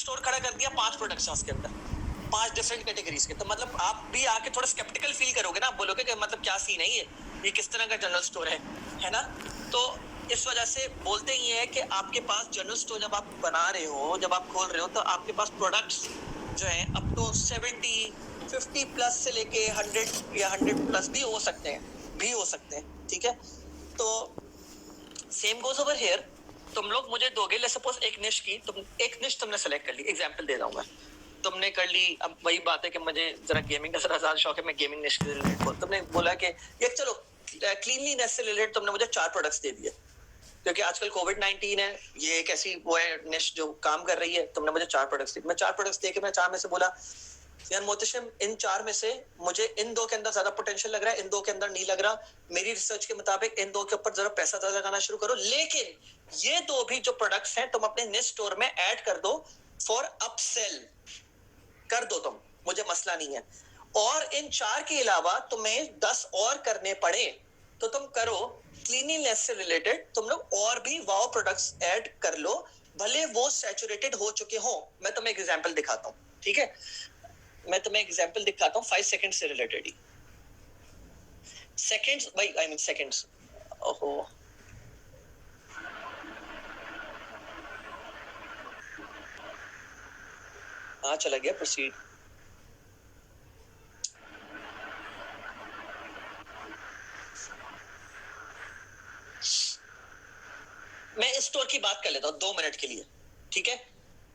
Store खड़ा कर दिया, 5 प्रोडक्ट्स हैं उसके अंदर, 5 डिफरेंट कैटेगरीज के, तो मतलब आप भी आके थोड़ा स्केप्टिकल फील करोगे ना, आप बोलोगे कि मतलब क्या सीन है ये किस तरह का जनरल स्टोर है ना। तो इस वजह से बोलते ही है कि आपके पास जनरल स्टोर जब आप बना रहे हो, जब आप खोल रहे हो, तो आपके पास प्रोडक्ट्स जो है अप टू 50 प्लस से लेके 100 या 100 प्लस भी हो सकते हैं, ठीक है। तो सेम गोज ओवर हियर, तुम लोग मुझे दोगे, लेट्स सपोज एक निश तुमने सेलेक्ट कर ली, एग्जांपल दे रहा हूं मैं, तुमने कर ली। अब वही बात है कि मुझे जरा गेमिंग का ज्यादा शौक है, मैं गेमिंग निश से रिलेटेड बोल, तुमने बोला कि ये चलो क्लीनलीनेस से रिलेटेड तुमने मुझे 4 प्रोडक्ट्स दे दिए, क्योंकि आजकल कोविड-19 है, ये एक ऐसी वो है निश जो काम कर रही है, तुमने मुझे 4 प्रोडक्ट्स दिए, मैं 4 प्रोडक्ट्स देके मैं 4 में से बोला यार मोहतशिम, इन 4 में से मुझे इन 2 के अंदर ज्यादा पोटेंशियल लग रहा है, इन 2 के अंदर नहीं लग रहा, मेरी रिसर्च के मुताबिक इन 2 के ऊपर जरा पैसा ज्यादा लगाना शुरू करो, लेकिन ये 2 भी जो प्रोडक्ट्स हैं तुम अपने निश स्टोर में ऐड कर दो, फॉर अपसेल कर दो तुम, मुझे मसला नहीं है। और इन 4 के अलावा तुम्हें 10 और करने पड़े तो तुम करो, क्लीनिंगनेस से रिलेटेड तुम लोग और भी वाओ प्रोडक्ट्स ऐड कर लो, भले वो सैचुरेटेड हो चुके हो। मैं तुम्हें एग्जांपल दिखाता हूँ, ठीक है, मैं तुम्हें एग्जांपल दिखाता हूँ 5 सेकंड से रिलेटेड ही, सेकंड्स भाई, आई मीन सेकंड्स, ओहो हाँ चला गया, प्रोसीड। मैं इस स्टोर की बात कर लेता हूँ 2 मिनट के लिए, ठीक है।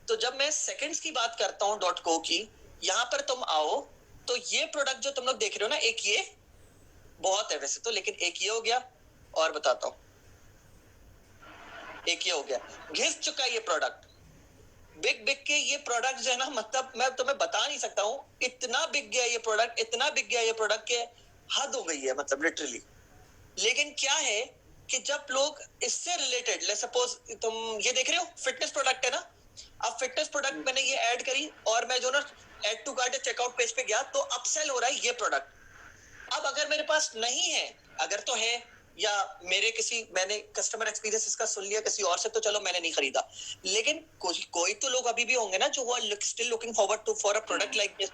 तो जब मैं सेकंड्स की बात करता हूँ .co की, यहाँ पर तुम आओ तो ये प्रोडक्ट जो तुम लोग देख रहे हो ना, एक ये बहुत है वैसे तो, लेकिन एक ये हो गया, और बताता हूँ, एक ये हो गया, घिस चुका ये प्रोडक्ट, बिक के ये प्रोडक्ट जो है ना, मतलब मैं तुम्हें बता नहीं सकता हूँ, इतना बिक गया ये प्रोडक्ट, इतना बिक गया ये प्रोडक्ट के हद हो गई है, मतलब लिटरली। लेकिन क्या है कि जब लोग इससे रिलेटेड, लेट्स सपोज तुम ये देख रहे हो फिटनेस प्रोडक्ट है ना, अब फिटनेस प्रोडक्ट मैंने ये ऐड करी और मैं जो ना add to cart checkout page पे गया तो अपसेल हो रहा है ये प्रोडक्ट। अब अगर मेरे पास नहीं है, अगर तो है, या मैंने कस्टमर एक्सपीरियंस इसका सुन लिया किसी और से, तो चलो मैंने नहीं खरीदा, लेकिन कोई तो लोग अभी भी होंगे ना जो वो still looking forward to for a product like this,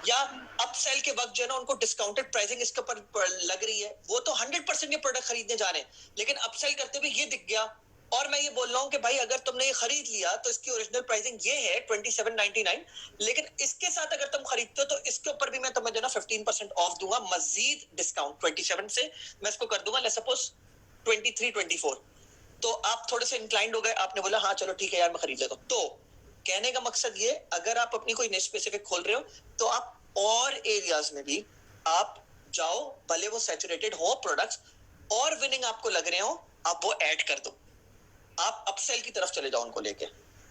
या अपसेल के वक्त जो है ना उनको डिस्काउंटेड प्राइसिंग इसके ऊपर लग रही है, वो तो 100% ये प्रोडक्ट खरीदने जा रहे हैं, लेकिन अपसेल करते हुए ये दिख गया, और मैं ये बोल रहा हूँ कि भाई अगर तुमने ये खरीद लिया तो इसकी ओरिजिनल प्राइसिंग ये है 2799, लेकिन इसके साथ अगर तुम खरीदते हो तो इसके ऊपर भी मैं तुम्हें जो ना 15% ऑफ दूंगा, मजीद डिस्काउंट 27 से मैं इसको कर दूंगा, लेट्स सपोज 23-24। तो आप थोड़े से इंक्लाइंड हो गए, आपने बोला हाँ चलो ठीक है यार मैं खरीद लेता हूँ। तो कहने का मकसद ये, अगर आप अपनी कोई निश स्पेसिफिक खोल रहे हो तो आप और एरियाज में भी आप जाओ, भले वो सैचुरेटेड हो प्रोडक्ट्स और विनिंग आपको लग रहे हो, आप वो ऐड कर दो, आप अपसेल की तरफ चले जाओ उनको लेके।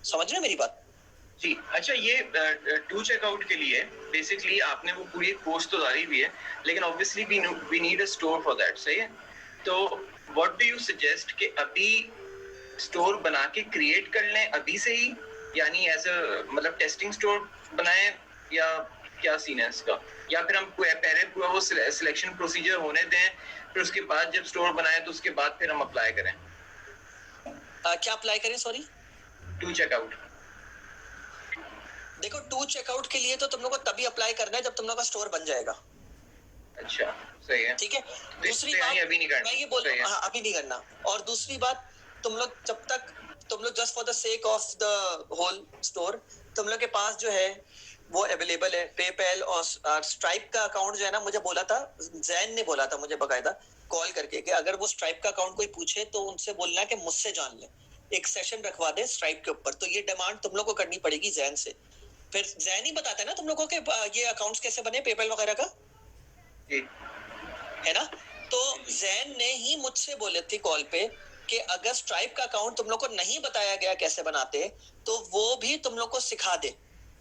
समझ रहे हो मेरी बात? जी अच्छा, ये टू चेकआउट के लिए बेसिकली आपने वो पूरी पोस्ट तो डाली हुई है, लेकिन obviously we need a store for that, सही है। तो व्हाट डू यू सजेस्ट कि अभी स्टोर बना के क्रिएट कर लें अभी से ही, यानी एज अ मतलब टेस्टिंग स्टोर बनाएं, या क्या सीन है इसका, या फिर हम पहले पूरा वो सिलेक्शन प्रोसीजर होने दें, फिर उसके बाद जब स्टोर बनाए तो उसके बाद फिर हम अप्लाई करें? क्या अप्लाई करें, सॉरी? To checkout. देखो टू चेकआउट के लिए तो तुम लोग को तभी अप्लाई करना है जब तुम लोग का स्टोर बन जाएगा। अच्छा सही है, ठीक है। दूसरी तो बात अभी नहीं करना, मैं ये बोल रहा हूँ, अभी नहीं करना। और दूसरी बात, तुम लोग जब तक तुम लोग just for the sake of the whole store, तुम लोग के पास जो है वो अवेलेबल है पेपैल और स्ट्राइप का अकाउंट जो है ना, मुझे बोला था जैन ने, बोला था मुझे बकायदा कॉल करके कि अगर वो स्ट्राइप का अकाउंट कोई पूछे तो उनसे बोलना कि मुझसे जान ले, एक सेशन रखवा दे स्ट्राइप के ऊपर। तो ये डिमांड तुम लोग को करनी पड़ेगी जैन से, फिर जैन ही बताता है ना तुम लोगों के ये अकाउंट्स कैसे बने पेपैल वगैरह का, है ना। तो जैन ने ही मुझसे बोले थे कॉल पे कि अगर स्ट्राइप का अकाउंट तुम लोग को नहीं बताया गया कैसे बनाते, तो वो भी तुम लोग को सिखा दे।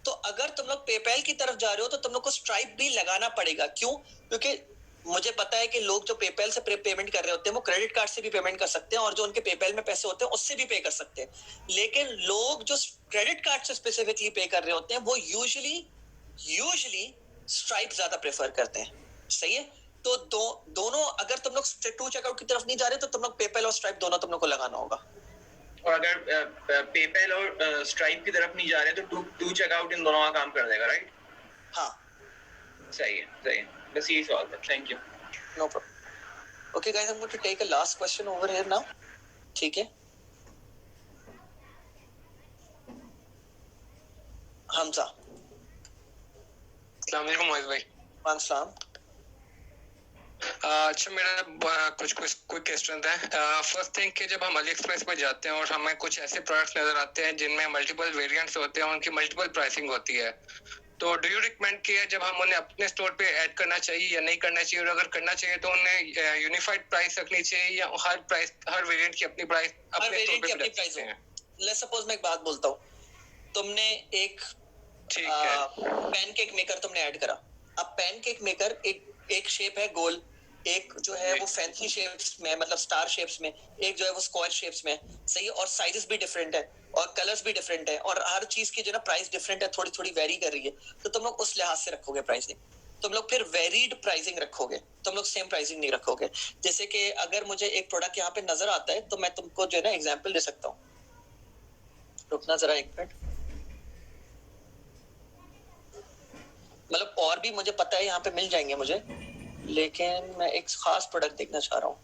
तो अगर तुम लोग पेपैल की तरफ जा रहे हो तो तुम लोग को स्ट्राइप भी लगाना पड़ेगा। क्यों? क्योंकि मुझे पता है कि लोग जो पेपैल से पेमेंट कर रहे होते हैं वो क्रेडिट कार्ड से भी पेमेंट कर सकते हैं, और जो उनके पेपैल में पैसे होते हैं उससे भी पे कर सकते हैं, लेकिन लोग जो क्रेडिट कार्ड से स्पेसिफिकली पे कर रहे होते हैं वो यूजुअली स्ट्राइप ज्यादा प्रेफर करते हैं, सही है। तो दोनों, अगर तुम लोग टू चेकआउट की तरफ नहीं जा रहे तो तुम लोग पेपैल और स्ट्राइप दोनों तुम लोग को लगाना होगा। और अगर पेपैल और स्ट्राइप की तरफ नहीं जा रहे तो टू चेकआउट इन दोनों का काम कर देगा, राइट? हाँ, सही है, बस यही सवाल था। Thank you. No problem. Okay guys, I am going to take a last question over here now, ठीक है? हमजा। अस्सलाम वालेकुम मोहित भाई। वालेकुम सलाम। अच्छा, मेरा कुछ क्विक क्वेश्चन है। फर्स्ट थिंग कि जब हम अली एक्सप्रेस पर जाते हैं और हमें कुछ ऐसे प्रोडक्ट्स नजर आते हैं जिनमें मल्टीपल वेरिएंट्स होते हैं, उनकी मल्टीपल प्राइसिंग होती है, तो डू यू रिकमेंड कि जब हम उन्हें अपने स्टोर पे ऐड करना चाहिए या नहीं करना चाहिए, और अगर करना चाहिए तो उन्हें यूनिफाइड प्राइस रखनी चाहिए या हर वेरिएंट की अपनी प्राइस अपने स्टोर पे रख सकते हैं? लेट्स सपोज मैं एक बात बोलता हूँ, तुमने एक ठीक है, पैनकेक मेकर तुमने ऐड करा। अब पैनकेक मेकर एक शेप है गोल, एक जो है वो फैंसी शेप्स में, मतलब स्टार शेप्स में, एक जो है वो स्क्वायर शेप्स में, सही है? और साइजेस भी डिफरेंट है और कलर्स भी डिफरेंट है और हर चीज की जो ना प्राइस डिफरेंट है, थोड़ी थोड़ी वेरी कर रही है। तो तुम लोग उस लिहाज से रखोगे प्राइसिंग, तुम लोग फिर वेरीड प्राइसिंग रखोगे, तुम लोग सेम प्राइसिंग नहीं रखोगे। जैसे कि अगर मुझे एक प्रोडक्ट यहाँ पे नजर आता है तो मैं तुमको जो है ना एग्जाम्पल दे सकता हूँ। रुकना जरा एक मिनट, मतलब और भी मुझे पता है यहाँ पे मिल जाएंगे मुझे, लेकिन मैं एक खास प्रोडक्ट देखना चाह रहा हूँ।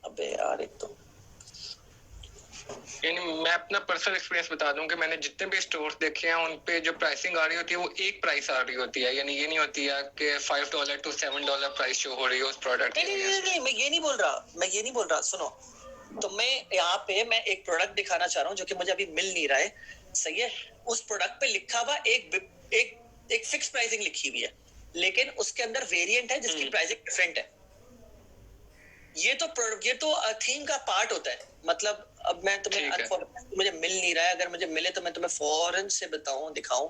अबे यार, एक तो यानी मैं अपना पर्सनल एक्सपीरियंस बता दूं कि मैंने जितने भी स्टोर्स देखे हैं उन पे जो प्राइसिंग आ रही होती है वो एक प्राइस आ रही होती है, यानी ये नहीं होती है कि $5 to $7 प्राइस शो हो रही है उस प्रोडक्ट की। नहीं, मैं ये नहीं बोल रहा, सुनो। तो मैं यहाँ पे मैं एक प्रोडक्ट दिखाना चाह रहा हूँ जो कि मुझे अभी मिल नहीं रहा है, सही है? उस प्रोडक्ट पे लिखा हुआ एक फिक्स प्राइसिंग लिखी हुई है, लेकिन उसके अंदर वेरिएंट है जिसकी प्राइसिंग डिफरेंट है। ये तो थीम का पार्ट होता है। मतलब अब मैं तुम्हें मुझे मिल नहीं रहा है, अगर मुझे मिले तो मैं तुम्हें फौरन से बताऊं, दिखाऊं।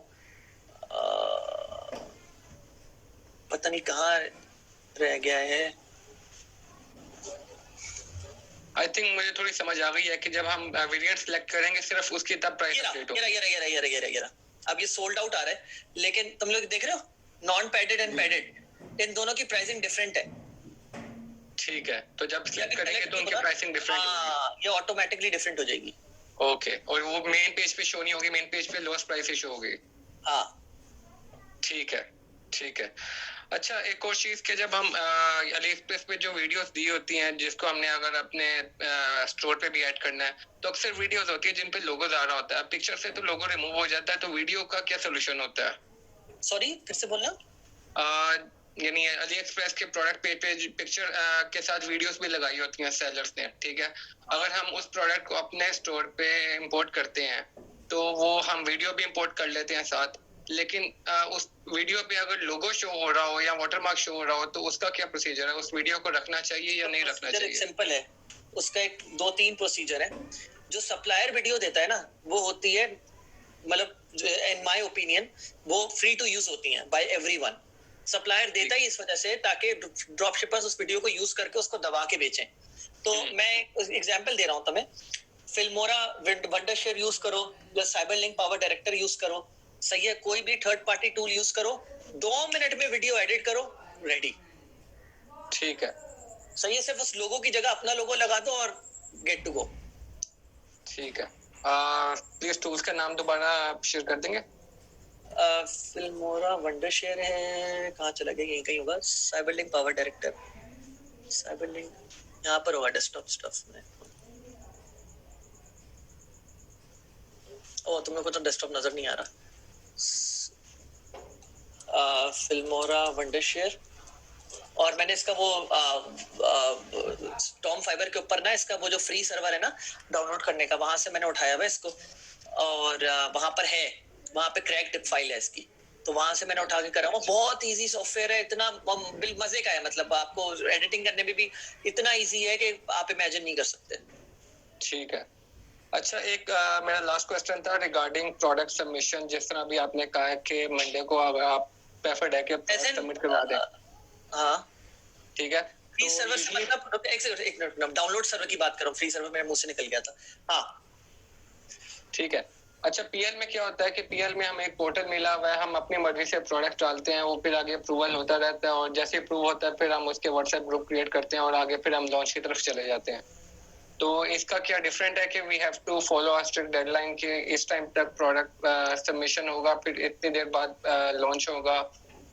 पता नहीं कहाँ रह गया है। आई थिंक मुझे थोड़ी समझ आ गई है कि जब हम वेरिएंट सेलेक्ट करेंगे सिर्फ उसकी तब प्राइस अपडेट होगी। ये अब ये सोल्ड आउट आ रहा है, लेकिन तुम लोग देख रहे हो नॉन पैडेड एंड पैडेड, इन दोनों की प्राइसिंग डिफरेंट है। ठीक है, तो जब सिलेक्ट करेंगे तो उनकी प्राइसिंग डिफरेंट होगी। ये ऑटोमेटिकली डिफरेंट हो जाएगी। ओके, और वो मेन पेज पे शो नहीं होगी, मेन पेज पे लोएस्ट प्राइस ही शो होगी। हाँ, ठीक है। अच्छा, एक और चीज के जब हम अली एक्सप्रेस पे जो वीडियोस दी होती हैं जिसको हमने अगर अपने स्टोर पे भी ऐड करना है, तो अक्सर वीडियोस होती है जिन पे लोगो आ रहा होता है, पिक्चर से तो लोगो रिमूव हो जाता है, तो वीडियो का क्या सोल्यूशन होता है? सॉरी, फिर से बोलना। यानी अली एक्सप्रेस के प्रोडक्ट पेज पे पिक्चर के साथ वीडियोस भी लगाई होती हैं सेलर्स ने, ठीक है? अगर हम उस प्रोडक्ट को अपने स्टोर पे इंपोर्ट करते हैं तो वो हम वीडियो भी इंपोर्ट कर लेते हैं साथ, लेकिन उस वीडियो पे अगर लोगो शो हो रहा हो या वाटरमार्क शो हो रहा हो तो उसका क्या प्रोसीजर है? उस वीडियो को रखना चाहिए या नहीं रखना चाहिए? सिंपल है, उसका एक 2-3 प्रोसीजर है। जो सप्लायर वीडियो देता है ना, वो होती है, मतलब इन माय ओपिनियन वो फ्री टू यूज होती हैं बाय एवरीवन। सप्लायर देता ही इस वजह से ताकि ड्रॉप शिपर्स उस वीडियो को यूज करके उसको दबा के बेचें। तो मैं एग्जांपल दे रहा हूं तुम्हें, फिल्मोरा वंडरशेयर यूज करो या cyber link power director use करो, सही है? कोई भी थर्ड पार्टी टूल यूज करो, 2 मिनट में वीडियो एडिट करो, रेडी। ठीक है, सही है? सिर्फ उस लोगो की जगह अपना लोगो लगा दो और गेट टू गो। ठीक है। प्लीज टूल्स का नाम दोबारा शेयर कर देंगे? फिल्मोरा वंडरशेयर है, कहाँ चला गया? यहीं कहीं होगा। Cyber link power director, cyber link यहाँ पर होगा, डेस्कटॉप स्टफ में। ओ, तुम लोग को तो डेस्कटॉप नजर नहीं आ रहा। फिल्मोरा वंडरशेयर, और मैंने इसका वो टॉम फाइबर के ऊपर ना इसका वो जो फ्री सर्वर है ना डाउनलोड करने का, वहां से मैंने उठाया हुआ इसको, और वहां पर है, वहां पे क्रैक्ड फाइल है इसकी, तो वहां से मैंने उठा के करा हूँ। बहुत इजी सॉफ्टवेयर है, इतना बिल मजे का है, मतलब आपको एडिटिंग करने में भी इतना इजी है कि आप इमेजिन नहीं कर सकते। ठीक है। अच्छा, एक मेरा लास्ट क्वेश्चन था रिगार्डिंग प्रोडक्ट सबमिशन। जिस तरह भी आपने कहा है कि मंडे को आप प्रेफर्ड है कि सबमिट करवा दें। हाँ, ठीक है। फ्री सर्वर से मतलब एक मिनट, डाउनलोड सर्वर की बात करो, फ्री सर्वर मेरे मुंह से निकल गया था। हाँ, ठीक है। अच्छा, पीएल में क्या होता है कि पीएल में हमें एक पोर्टल मिला हुआ है, हम अपनी मर्जी से प्रोडक्ट डालते हैं, वो फिर आगे अप्रूवल होता रहता है, और जैसे अप्रूव होता है फिर हम उसके व्हाट्सएप ग्रुप क्रिएट करते हैं और आगे फिर हम लॉन्च की तरफ चले जाते हैं। तो इसका क्या डिफरेंट है कि we have to follow a strict deadline कि इस टाइम तक प्रोडक्ट सबमिशन होगा, फिर इतनी देर बाद लॉन्च होगा,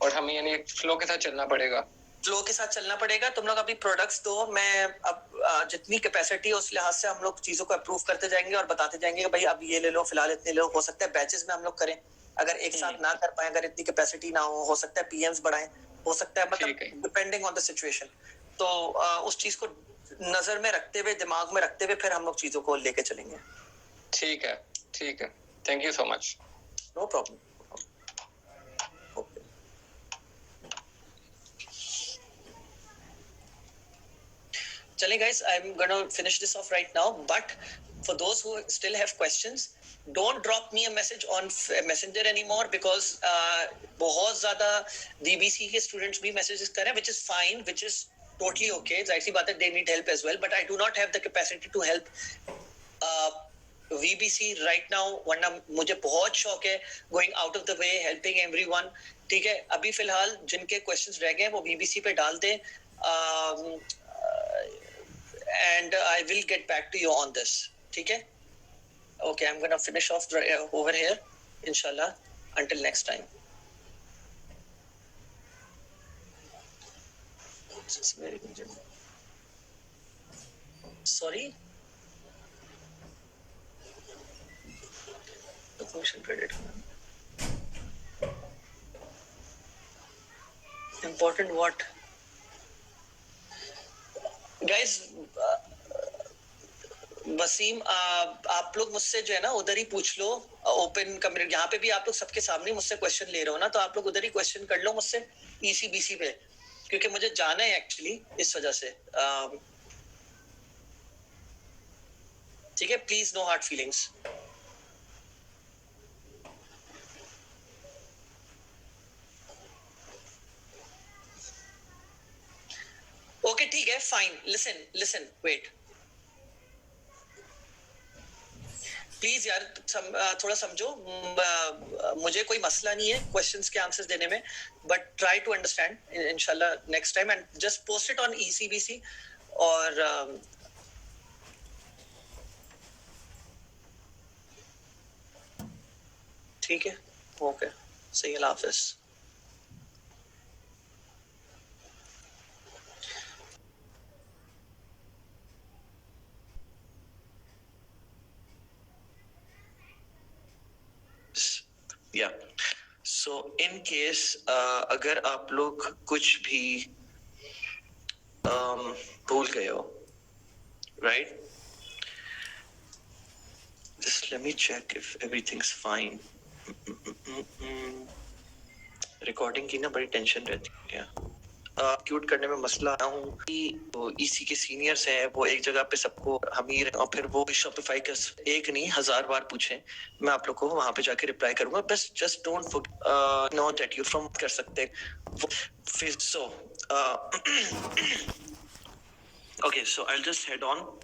और हमें यानी फ्लो के साथ चलना पड़ेगा? फ्लो के साथ चलना पड़ेगा। तुम लोग अभी प्रोडक्ट्स दो, मैं अब जितनी कैपेसिटी है उस लिहाज से हम लोग चीजों को अप्रूव करते जाएंगे और बताते जाएंगे कि भाई अब ये ले लो, फिलहाल इतने लो। हो सकता है बैचेस में हम लोग करें, अगर एक साथ ना कर पाए, अगर इतनी कैपेसिटी ना हो सकता है पीएम्स बढ़ाएं, हो सकता है, मतलब डिपेंडिंग ऑन द सिचुएशन। तो उस चीज को नजर में रखते हुए, दिमाग में रखते हुए, फिर हम लोग चीजों को लेके चलेंगे। ठीक है, ठीक है, thank you so much. No problem. Chale guys, I'm gonna finish this off right now, but for those who still have questions, don't drop me a message on Messenger anymore because बहुत ज़्यादा VBC के students भी messages कर रहे हैं, which is fine, which is totally okay. जाहिर सी बात है, they need help as well, but I do not have the capacity to help VBC right now, वरना मुझे बहुत शौक है going out of the way, helping everyone. ठीक है, अभी फिलहाल जिनके questions रह गए हैं वो VBC पे डाल दें, and I will get back to you on this. ठीक है? Okay, I'm gonna finish off over here, inshallah. Until next time. Sorry? The function credit. Important what? Guys, Wasim, आप लोग मुझसे जो है ना उधर ही पूछ लो, ओपन कम्युनिटी, यहाँ पे भी आप लोग सबके सामने मुझसे क्वेश्चन ले रहे हो ना, तो आप लोग उधर ही क्वेश्चन कर लो मुझसे ECBC पे, क्योंकि मुझे जाना है एक्चुअली इस वजह से। ठीक है, please no hard feelings. Okay ठीक है, फाइन। लिसन वेट प्लीज यार, थोड़ा समझो, मुझे कोई मसला नहीं है क्वेश्चंस के आंसर्स देने में, बट ट्राई टू अंडरस्टैंड इंशाल्लाह next time, and just post it on ECBC। और ठीक है, ओके, सही, अल्लाह हाफिज। या सो इन केस अगर आप लोग कुछ भी भूल गए हो, right, just let me check if everything's fine. Recording की ना बड़ी टेंशन रहती है, क्यूट करने में मसला ना हूँ कि वो इसी के सीनियर्स हैं, वो एक जगह पे सबको हमीर, और फिर वो शॉपिफाई का एक नहीं 1000 बार पूछें, मैं आप लोग को वहां पे जाके रिप्लाई करूंगा। बस just don't know that you from कर सकते फिर। So okay, so I will just head on